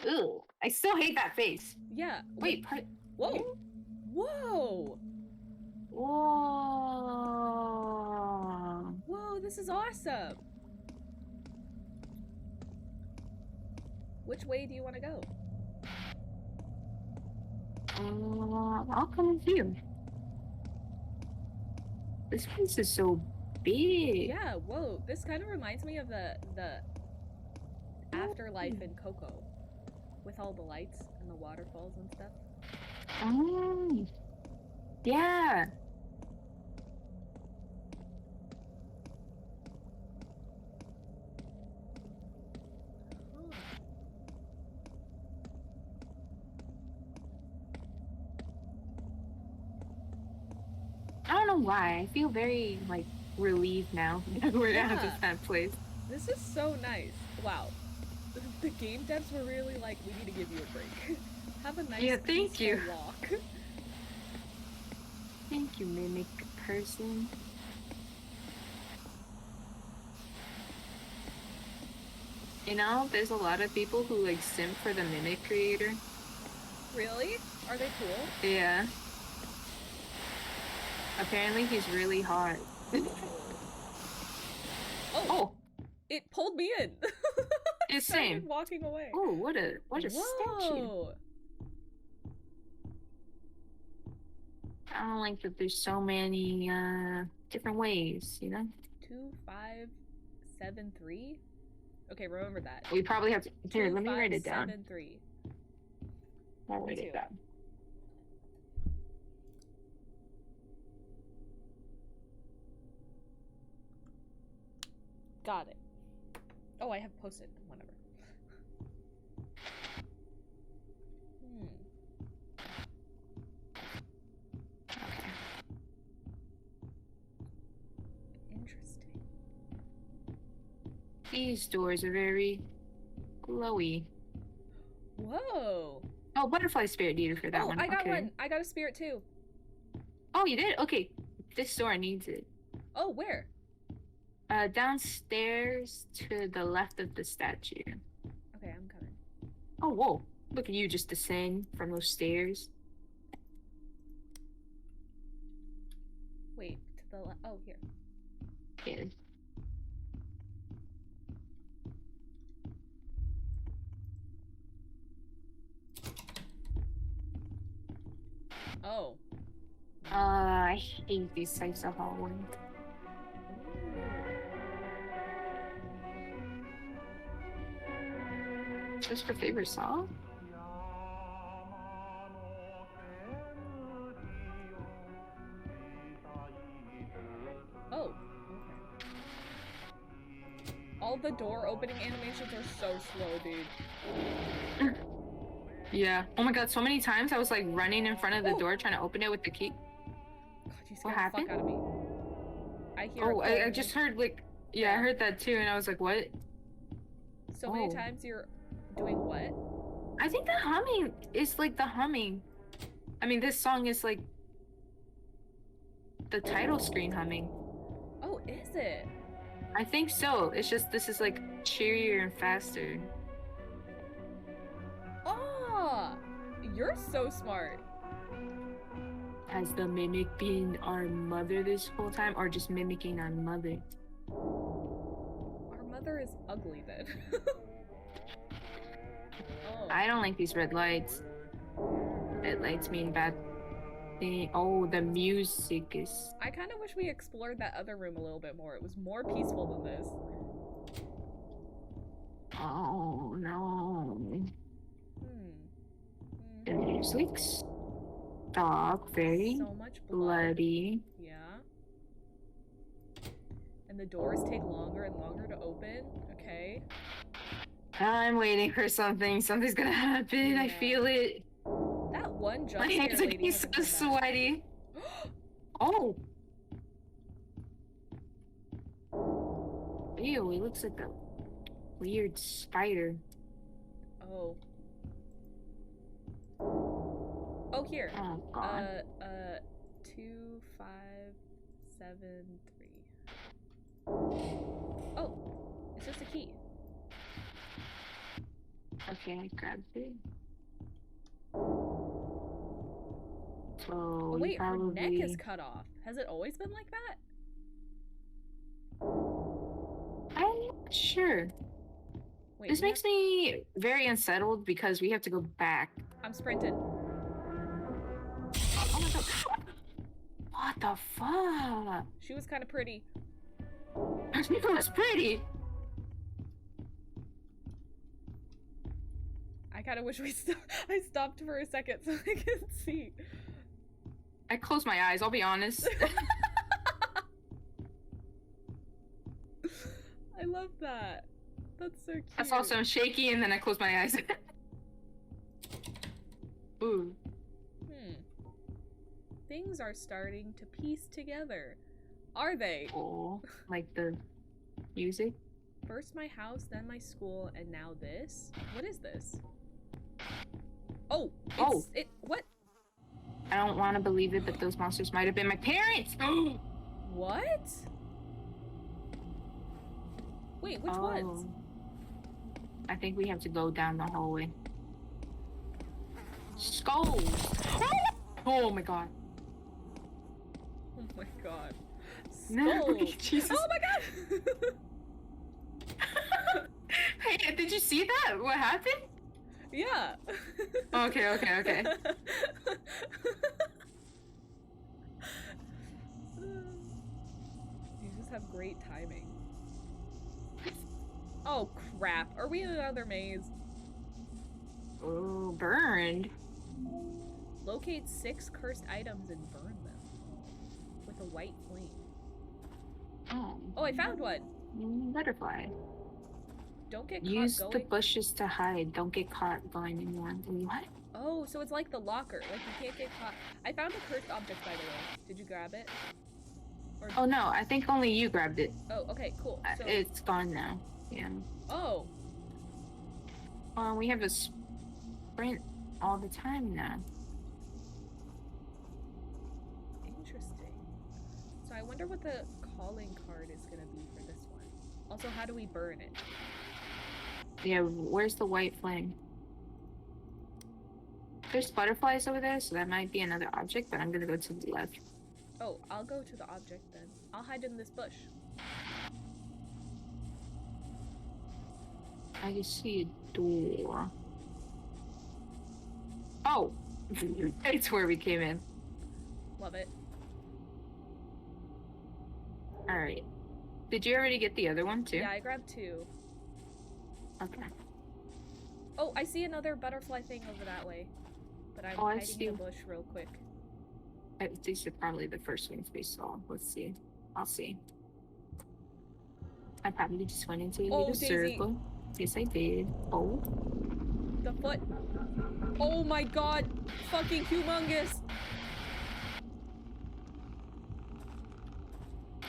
Ew. I still hate that face. Yeah. Wait, Whoa. Whoa. Whoa. Whoa, this is awesome. Which way do you want to go? I'll come with you. This place is so big. Yeah, whoa. This kind of reminds me of the afterlife in Coco. With all the lights and the waterfalls and stuff. Yeah. I don't know why. I feel very, like, relieved now that we're out of that place. This is so nice. Wow. The game devs were really like, we need to give you a break. Have a nice, thank you. walk. Thank you, mimic person. You know, there's a lot of people who, like, simp for the mimic creator. Really? Are they cool? Yeah. Apparently he's really hot. Oh! It pulled me in! It's same. Walking away. Oh, what a statue. I don't like that there's so many different ways, you know? 2573? Okay, remember that. We probably have to. Here, let me write it down. 2573. I'll write it down. Got it. Oh, I have posted. Whatever. Interesting. These doors are very glowy. Whoa. Oh, butterfly spirit needed for that one. I got one. I got a spirit too. Oh, you did? Okay. This door needs it. Oh, where? Downstairs to the left of the statue. Okay, I'm coming. Oh, whoa. Look at you just descend from those stairs. Wait, to the left. Oh, here. Yeah. Oh. I hate these types of hallways. What's your favorite song? Oh, okay. All the door opening animations are so slow, dude. Yeah. Oh my god, so many times I was like running in front of the door trying to open it with the key. God, you scared the fuck out of me. I hear. Oh, I just heard like, yeah, I heard that too, and I was like, what? So many times you're doing what? I think the humming is like the humming. I mean, this song is like the title screen humming. Oh, is it? I think so. It's just this is like cheerier and faster. Oh, you're so smart. Has the mimic been our mother this whole time, or just mimicking our mother? Our mother is ugly then. Oh. I don't like these red lights. Red lights mean bad thing. Oh, the music is... I kind of wish we explored that other room a little bit more. It was more peaceful than this. Oh, no. The music's dark, very so much bloody. Yeah. And the doors take longer and longer to open. Okay. I'm waiting for something. Something's gonna happen. Yeah. I feel it. That one jump. My hands are getting so sweaty. Oh. Ew, he looks like a weird spider. Oh. Oh, here. Oh, God. 2573. Oh, it's just a key. Okay. Okay, I grabbed it. So Oh we wait, her neck is probably... cut off. Has it always been like that? I'm not sure. Wait, This makes me very unsettled because we have to go back. I'm sprinting. Oh my god. What the fuck? She was kind of pretty. She was pretty. I kind of wish I stopped for a second so I could see. I closed my eyes, I'll be honest. I love that. That's so cute. That's also shaky, and then I closed my eyes. Ooh. Things are starting to piece together. Are they? Oh, like the music? First my house, then my school, and now this? What is this? Oh! What? I don't want to believe it, but those monsters might have been my parents! What? Wait, which ones? I think we have to go down the hallway. Skulls! Oh my god. Oh my god. No, Skulls! Jesus. Oh my god! Hey, did you see that? What happened? Yeah. Okay. You just have great timing. Oh crap. Are we in another maze? Oh, burned. Locate 6 cursed items and burn them. With a white flame. Oh, I found one! Butterfly. Don't get caught Use going. the bushes to hide. Don't get caught going in one. What? Oh, so it's like the locker. Like you can't get caught. I found a cursed object, by the way. Did you grab it? Or... Oh no, I think only you grabbed it. Oh, okay, cool. So... It's gone now. Yeah. Oh. We have a sprint all the time now. Interesting. So I wonder what the calling card is gonna be for this one. Also, how do we burn it? Yeah, where's the white flame? There's butterflies over there, so that might be another object, but I'm gonna go to the left. Oh, I'll go to the object then. I'll hide in this bush. I can see a door. Oh! It's where we came in. Love it. Alright. Did you already get the other one too? Yeah, I grabbed 2. Okay. Oh, I see another butterfly thing over that way. But I'm hiding in the bush real quick. These are probably the first ones we saw. Let's see. I'll see. I probably just went into a little circle. Yes, I did. Oh. The foot. Oh my god. Fucking humongous.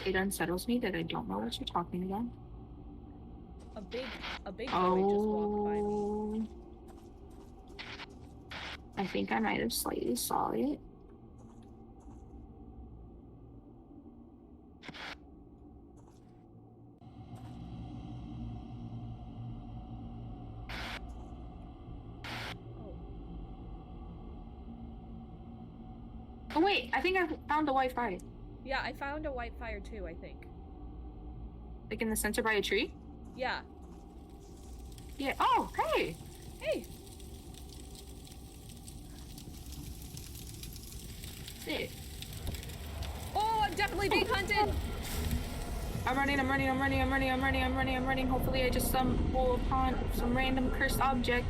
It unsettles me that I don't know what you're talking about. A big boy just walked by me. I think I might have slightly saw it. Oh wait, I think I found the white fire. Yeah, I found a white fire too, I think. Like in the center by a tree? Yeah. Yeah. Oh, hey! Hey! Sick. Oh, I'm definitely being hunted! I'm running. Hopefully I just stumble upon some random cursed object.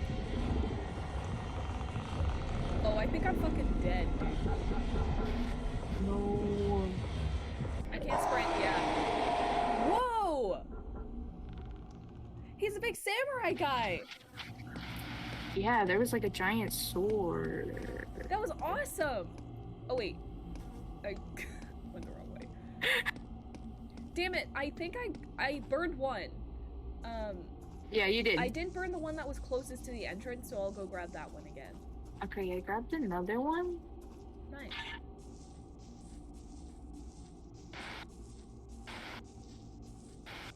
Oh, I think I'm fucking dead, dude. No. I can't sprint yet. Whoa! He's a big samurai guy! Yeah, there was like a giant sword. That was awesome! Oh wait. I went the wrong way. Damn it, I think I burned one. Yeah, you did. I didn't burn the one that was closest to the entrance, so I'll go grab that one again. Okay, I grabbed another one. Nice.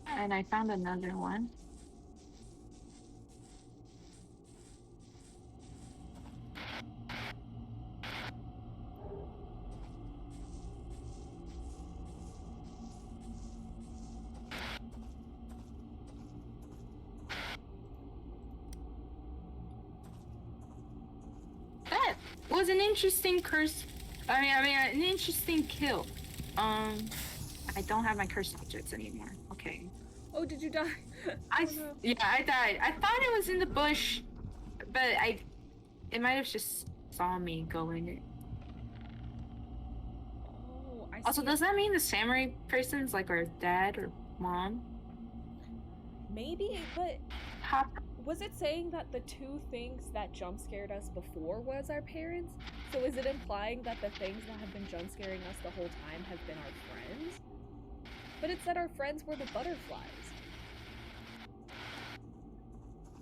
And I found another one. was an interesting curse. An interesting kill. I don't have my cursed objects anymore. Okay. Oh, did you die? Yeah, I died. I thought it was in the bush, but it might have just saw me go in it. Oh, I see. Also, does that mean the samurai person's like our dad or mom? Maybe, but was it saying that the two things that jump scared us before was our parents? So is it implying that the things that have been jump scaring us the whole time have been our friends? But it said our friends were the butterflies.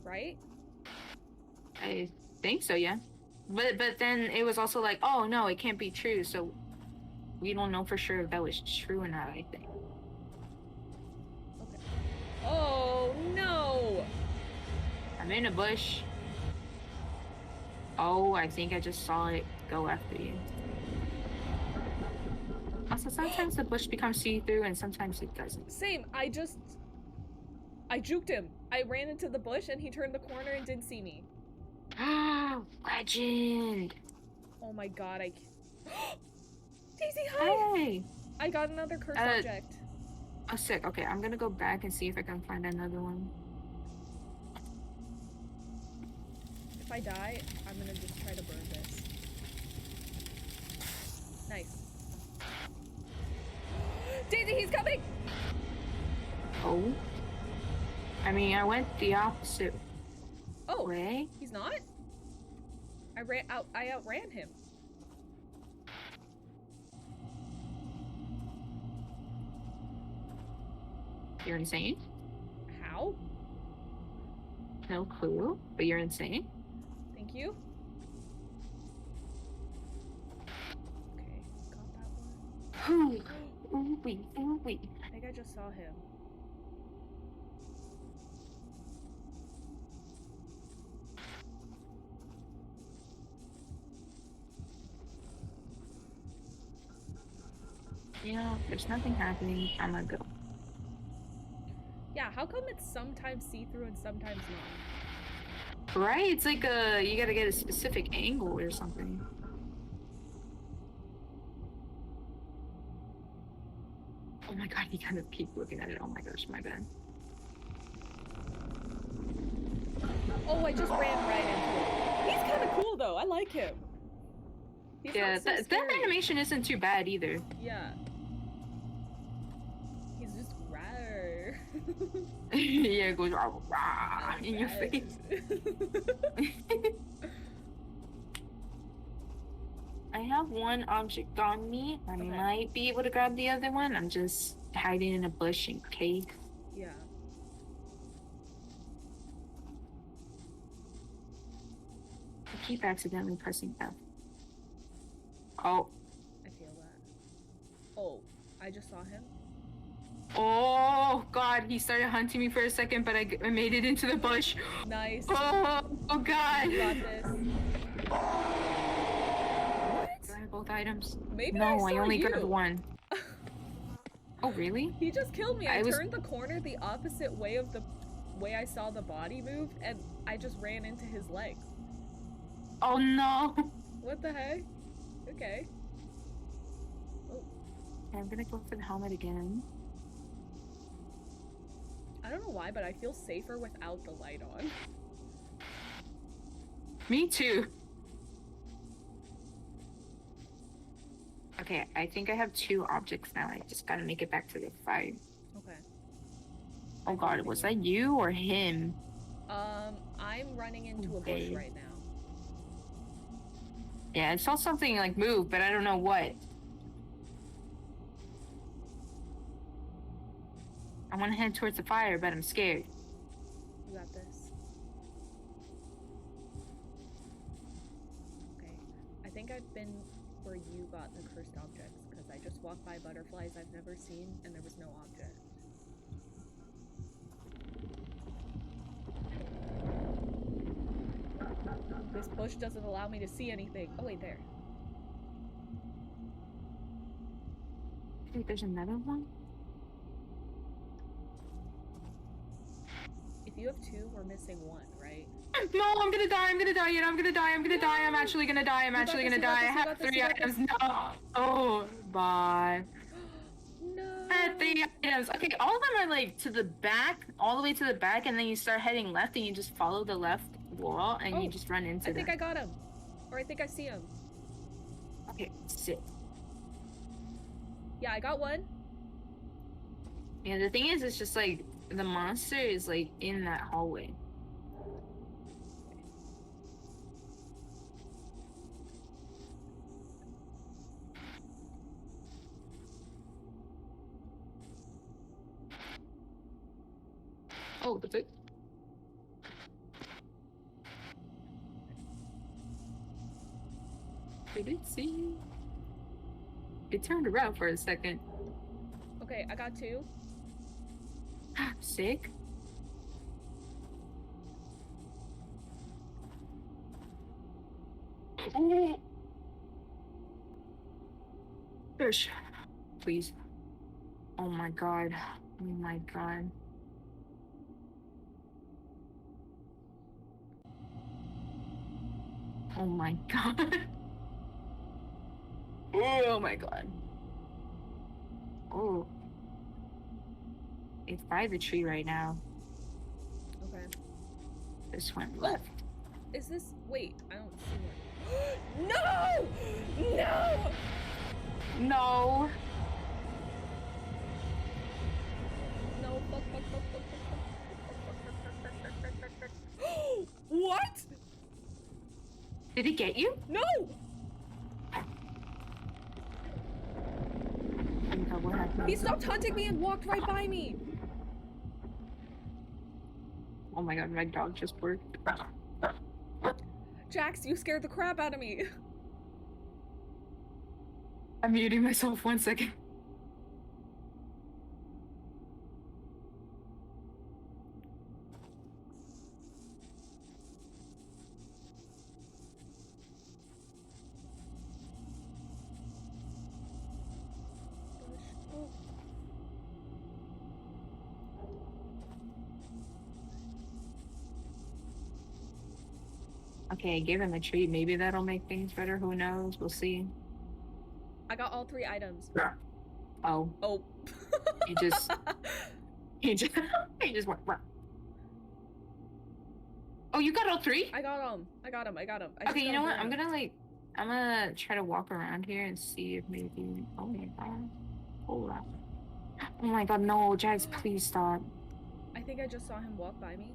Right? I think so, yeah. But then it was also like, oh no, it can't be true, so we don't know for sure if that was true or not, I think. Okay. Oh no! I'm in a bush. Oh, I think I just saw it go after you. Also, sometimes the bush becomes see-through and sometimes it doesn't. Same, I juked him. I ran into the bush and he turned the corner and didn't see me. Legend! Oh my god, Daisy, hi! Hey! I got another cursed object. Oh, sick. Okay, I'm gonna go back and see if I can find another one. If I die, I'm gonna just try to burn this. Nice. Daisy, he's coming! Oh? I mean, I went the opposite way. He's not? I outran him. You're insane? How? No clue, but you're insane. Thank you. Okay, got that one. Ooh-wee. I think I just saw him. Yeah, there's nothing happening. I'm gonna go. Yeah, how come it's sometimes see-through and sometimes not? Right? It's like you gotta get a specific angle or something. Oh my god, you kind of keep looking at it. Oh my gosh, my bad. Oh, I just ran right into it. He's kind of cool though. I like him. Yeah, that animation isn't too bad either. Yeah. He's just rawr. Yeah, it goes rah, rah, in your face. I have one object on me. I might be able to grab the other one. I'm just hiding in a bush in case. Yeah. I keep accidentally pressing F. Oh. I feel that. Oh, I just saw him. Oh god, he started hunting me for a second, but I made it into the bush. Nice. Oh god. You got this. What? Do I have both items? Maybe no, I only you. grabbed one. Oh really? He just killed me. I turned the corner the opposite way of the way I saw the body move, and I just ran into his legs. Oh no. What the heck? Okay. Oh. I'm gonna go for the helmet again. I don't know why, but I feel safer without the light on. Me too. Okay, I think I have 2 objects now. I just gotta make it back to the fight. Okay. Oh god, was that you or him? I'm running into a bush right now. Yeah, I saw something like move, but I don't know what. I want to head towards the fire, but I'm scared. You got this. Okay. I think I've been where you got the cursed objects, because I just walked by butterflies I've never seen, and there was no object. This bush doesn't allow me to see anything. Oh wait, there. Wait, there's another one? If you you have 2, we're missing 1, right? No, I'm gonna die. I'm gonna die. You know, I'm gonna die. I'm gonna die. I'm actually gonna die. I'm actually gonna die. I have 3 items. No. Oh, bye. No. I had 3 items. Okay, all of them are like to the back, all the way to the back, and then you start heading left, and you just follow the left wall, and you just run into them. I think I got him. Or I think I see him. Okay, sit. Yeah, I got 1. Yeah, the thing is, it's just like the monster is like in that hallway. Oh, that's it. Did it see? It turned around for a second. Okay, I got 2. Sick. Oh. Fish. Please. Oh my god. Oh my god. Oh my god. Oh my god. Oh. It's by the tree right now. Okay. This went left. Is this... Wait, I don't see one. No! No! No. No, fuck. What? Did it get you? No! He stopped hunting me and walked right by me. Oh my god, my dog just worked. Jax, you scared the crap out of me. I'm muting myself 1 second. Okay, give him a treat. Maybe that'll make things better. Who knows? We'll see. I got all 3 items. Oh. Oh. He just went. Oh, you got all 3? I got them. Okay, you know what? I'm gonna try to walk around here and see if maybe. Oh my god. Hold on. Oh my god, no, Jax, please stop. I think I just saw him walk by me.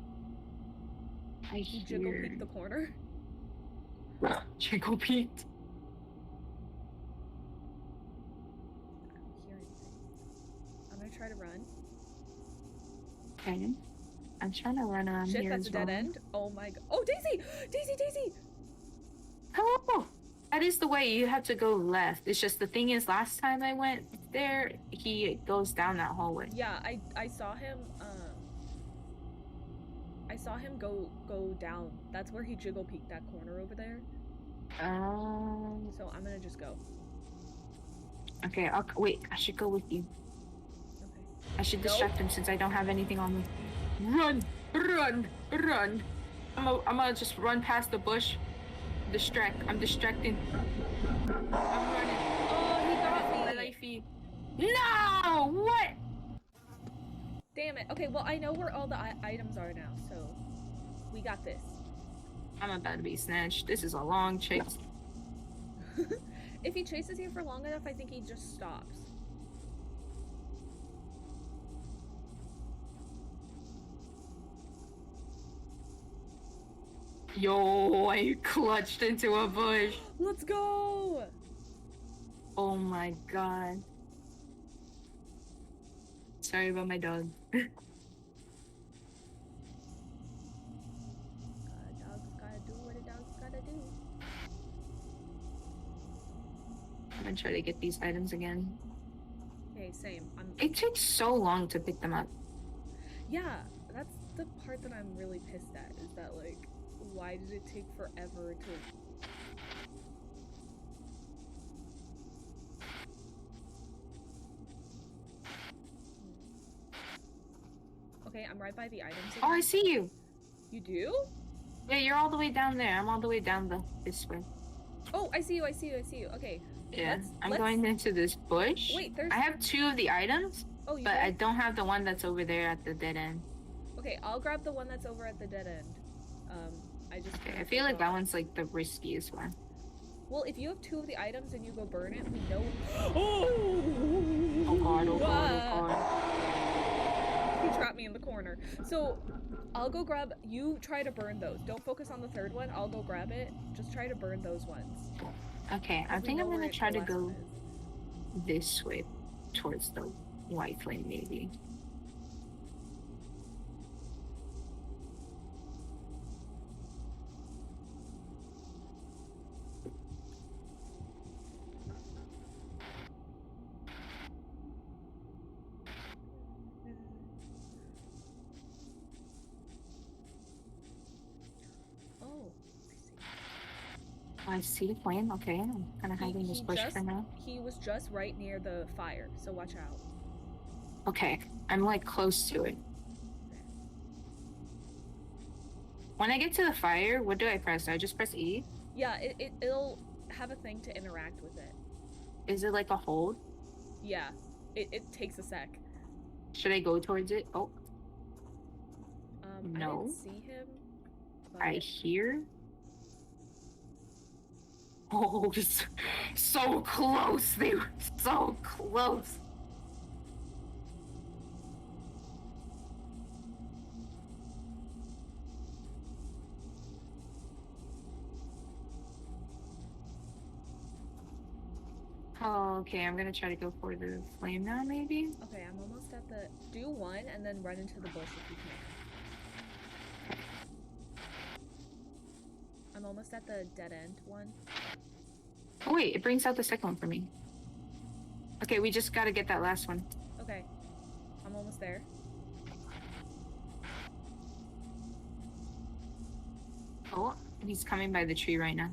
He jiggle peeked the corner. Jiggle peeked. I don't hear anything. I'm gonna try to run. Okay. I'm trying to run on Shit, here that's as a dead well. end. Oh my god. Oh, Daisy! Daisy! Hello! That is the way. You have to go left. It's just the thing is, last time I went there, he goes down that hallway. Yeah, I saw him, I saw him go down. That's where he jiggle peeked that corner over there. So I'm gonna just go. Okay, wait, I should go with you. Okay. I should distract him since I don't have anything on me. Run! Run! Run! I'm gonna just run past the bush. I'm distracting. I'm running. Oh, he got me! My lifey. No! What? Damn it. Okay, well, I know where all the items are now, so we got this. I'm about to be snatched. This is a long chase. If he chases you for long enough, I think he just stops. Yo, I clutched into a bush. Let's go! Oh my god. Sorry about my dog. Dog's gotta do what a dog's gotta do. I'm gonna try to get these items again. Okay, same. It takes so long to pick them up. Yeah, that's the part that I'm really pissed at, is that, like, why did it take forever to... Okay, I'm right by the items again. Oh, I see you. You do? Yeah, you're all the way down there. I'm all the way down this way. Oh, I see you. Okay. Yeah, I'm going into this bush. Wait, there's... I have 2 of the items, but I don't have the one that's over there at the dead end. Okay, I'll grab the one that's over at the dead end. I feel like that one's like the riskiest one. Well, if you have 2 of the items and you go burn it, we know... Oh god, oh god, oh god. He trapped me in the corner. So, I'll go grab... You try to burn those. Don't focus on the 3rd one. I'll go grab it. Just try to burn those ones. Okay, I think I'm gonna try to go this way, towards the white flame, maybe. I see the flame. Okay, I'm kind of hiding this bush for now. He was just right near the fire, so watch out. Okay, I'm like close to it. When I get to the fire, what do I press? Do I just press E? Yeah, it'll have a thing to interact with it. Is it like a hold? Yeah, it takes a sec. Should I go towards it? Oh. No. I didn't see him. But... I hear. Oh, just so close. They were so close. Oh, okay, I'm gonna try to go for the flame now, maybe? Okay, I'm almost at the... Do one and then run into the bush if you can. I'm almost at the dead end one. Oh wait, it brings out the second one for me. Okay, we just gotta get that last one. Okay. I'm almost there. Oh, he's coming by the tree right now.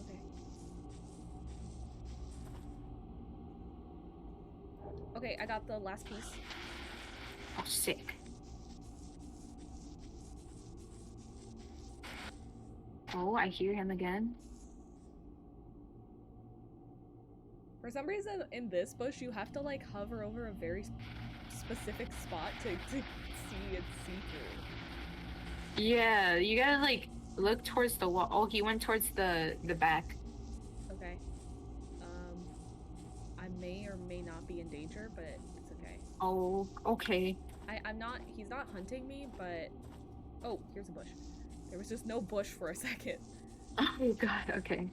Okay. Okay, I got the last piece. Oh, sick. Oh, I hear him again. For some reason, in this bush, you have to, like, hover over a very specific spot to see and see through. Yeah, you gotta, like, look towards the wall. Oh, he went towards the back. Okay. I may or may not be in danger, but it's okay. Oh, okay. I'm not... He's not hunting me, but... Oh, here's a bush. There was just no bush for a second. Oh, God, okay.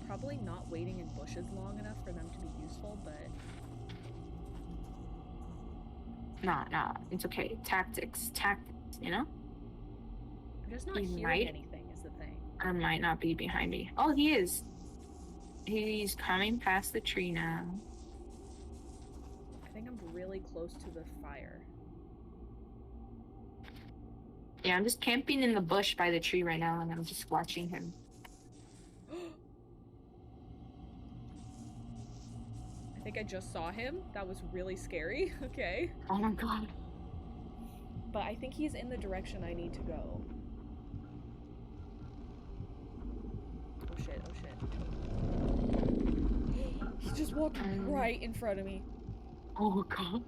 Probably not waiting in bushes long enough for them to be useful, but... Nah, it's okay. Tactics, you know? I'm just not hearing anything is the thing. Or might not be behind me. Oh, he is. He's coming past the tree now. I think I'm really close to the fire. Yeah, I'm just camping in the bush by the tree right now, and I'm just watching him. I think I just saw him. That was really scary. Okay. Oh my god. But I think he's in the direction I need to go. Oh shit, oh shit. He just walked right in front of me. Oh god.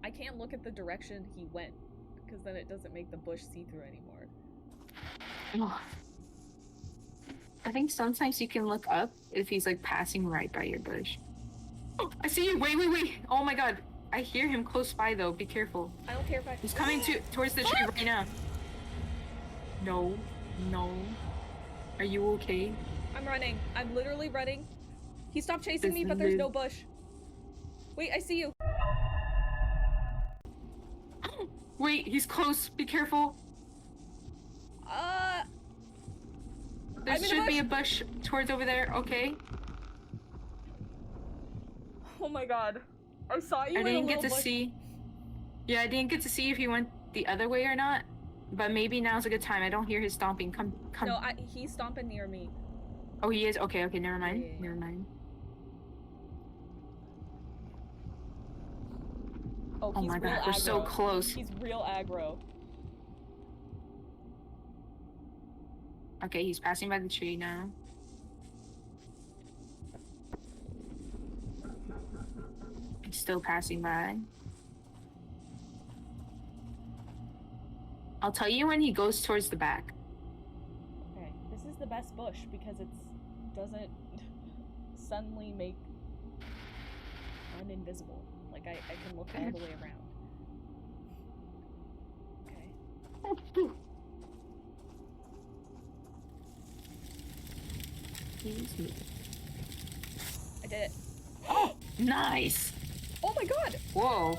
I can't look at the direction he went, because then it doesn't make the bush see-through anymore. Oh. I think sometimes you can look up if he's like passing right by your bush. Oh, I see you! Wait! Oh my god! I hear him close by though. Be careful. I don't care if I... He's coming towards the tree right now. No. Are you okay? I'm running. I'm literally running. He stopped chasing me, but there's no bush. Wait, I see you. Wait, he's close. Be careful. There should be a bush towards over there. Okay. Oh my god. I saw you. I didn't get to see. Yeah, I didn't get to see if he went the other way or not. But maybe now's a good time. I don't hear his stomping. Come. No, he's stomping near me. Oh, he is? Okay, never mind. Yeah. Never mind. Oh, Oh he's my real god, aggro. we're so close. He's real aggro. Okay, he's passing by the tree now. He's still passing by. I'll tell you when he goes towards the back. Okay, this is the best bush because it doesn't suddenly make uninvisible. Like, I can look all the way around. Okay. I did it. Oh, nice! Oh my god! Whoa.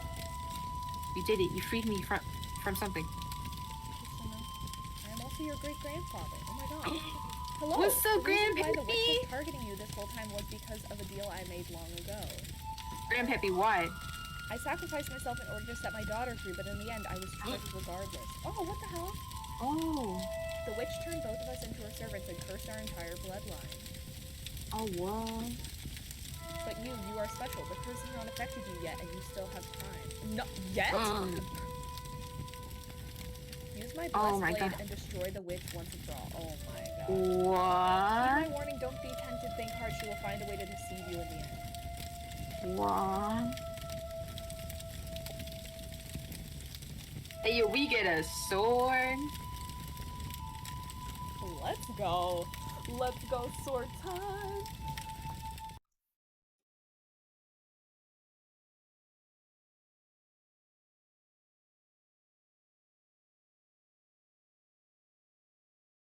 You did it. You freed me from something. I am also your great-grandfather. Oh my god. Hello! What's up, Grandpappy? The reason why the witch was targeting you this whole time was because of a deal I made long ago. Grandpappy, why? I sacrificed myself in order to set my daughter free, but in the end, I was tricked regardless. Oh, what the hell? Oh. The witch turned both of us into her servants and cursed our entire bloodline. Oh, wow. But you are special. The curse has not affected you yet, and you still have time. No, yet? Use my blessed blade and destroy the witch once and for all. Oh my god. What? Heed my warning, don't be tempted, think hard. She will find a way to deceive you in the end. What? Hey, yo, we get a sword. Let's go. Let's go sword time.